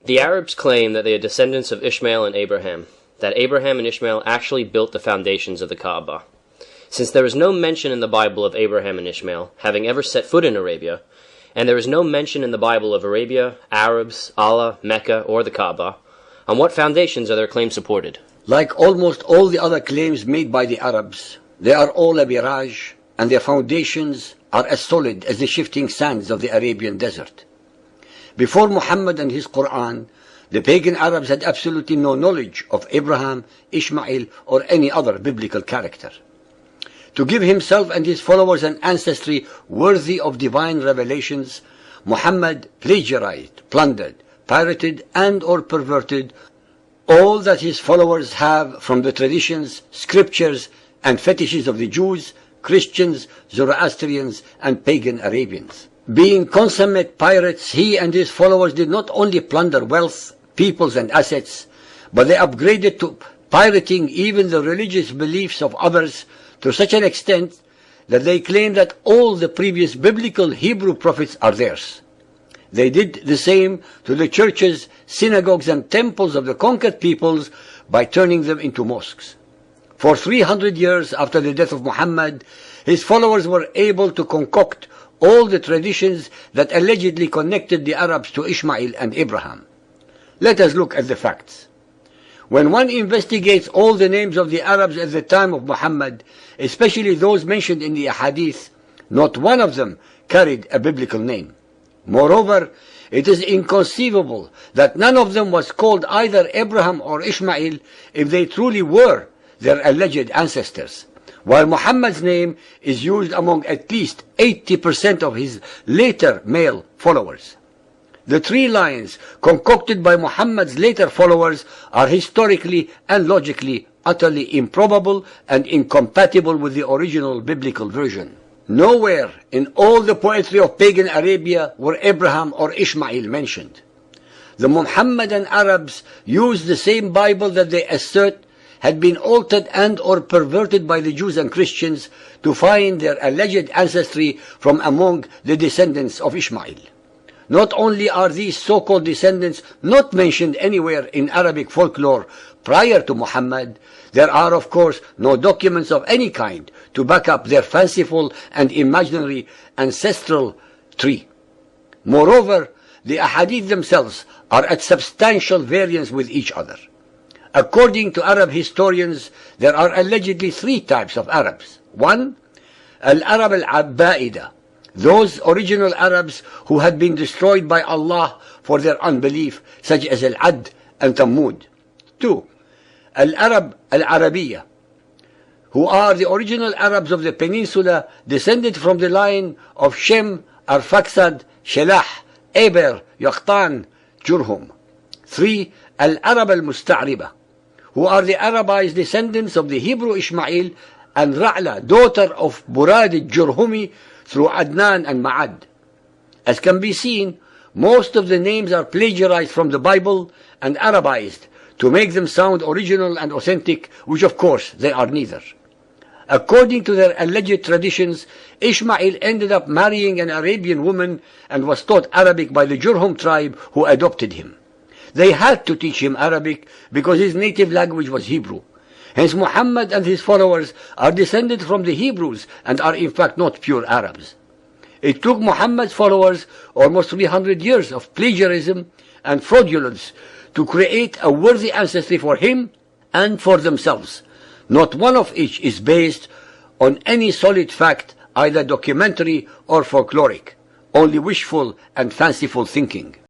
The Arabs claim that they are descendants of Ishmael and Abraham, that Abraham and Ishmael actually built the foundations of the Kaaba. Since there is no mention in the Bible of Abraham and Ishmael having ever set foot in Arabia, and there is no mention in the Bible of Arabia, Arabs, Allah, Mecca, or the Kaaba, on what foundations are their claims supported? Like almost all the other claims made by the Arabs, they are all a mirage, and their foundations are as solid as the shifting sands of the Arabian desert. Before Muhammad and his Quran, the pagan Arabs had absolutely no knowledge of Abraham, Ishmael, or any other biblical character. To give himself and his followers an ancestry worthy of divine revelations, Muhammad plagiarized, plundered, pirated, and or perverted all that his followers have from the traditions, scriptures, and fetishes of the Jews, Christians, Zoroastrians, and pagan Arabians. Being consummate pirates, he and his followers did not only plunder wealth, peoples, and assets, but they upgraded to pirating even the religious beliefs of others to such an extent that they claim that all the previous biblical Hebrew prophets are theirs. They did the same to the churches, synagogues, and temples of the conquered peoples by turning them into mosques. For 300 years after the death of Muhammad, his followers were able to concoct all the traditions that allegedly connected the Arabs to Ishmael and Abraham. Let us look at the facts. When one investigates all the names of the Arabs at the time of Muhammad, especially those mentioned in the Ahadith, not one of them carried a biblical name. Moreover, it is inconceivable that none of them was called either Abraham or Ishmael if they truly were their alleged ancestors, while Muhammad's name is used among at least 80% of his later male followers. The three lines concocted by Muhammad's later followers are historically and logically utterly improbable and incompatible with the original biblical version. Nowhere in all the poetry of pagan Arabia were Abraham or Ishmael mentioned. The Muhammadan Arabs used the same Bible that they assert had been altered and or perverted by the Jews and Christians to find their alleged ancestry from among the descendants of Ishmael. Not only are these so-called descendants not mentioned anywhere in Arabic folklore prior to Muhammad, there are of course no documents of any kind to back up their fanciful and imaginary ancestral tree. Moreover, the Ahadith themselves are at substantial variance with each other. According to Arab historians, there are allegedly three types of Arabs. One, Al-Arab al-Abba'ida, those original Arabs who had been destroyed by Allah for their unbelief, such as Al-Ad and Thammud. Two, Al-Arab al-Arabiya, who are the original Arabs of the peninsula descended from the line of Shem, Arphaxad, Shelah, Eber, Yaqtan, Jurhum. Three, Al-Arab al-Musta'riba, who are the Arabized descendants of the Hebrew Ishmael and Ra'la, daughter of Burad al-Jurhumi, through Adnan and Ma'ad. As can be seen, most of the names are plagiarized from the Bible and Arabized to make them sound original and authentic, which of course they are neither. According to their alleged traditions, Ishmael ended up marrying an Arabian woman and was taught Arabic by the Jurhum tribe who adopted him. They had to teach him Arabic because his native language was Hebrew. Hence Muhammad and his followers are descended from the Hebrews and are in fact not pure Arabs. It took Muhammad's followers almost 300 years of plagiarism and fraudulence to create a worthy ancestry for him and for themselves. Not one of each is based on any solid fact, either documentary or folkloric, only wishful and fanciful thinking.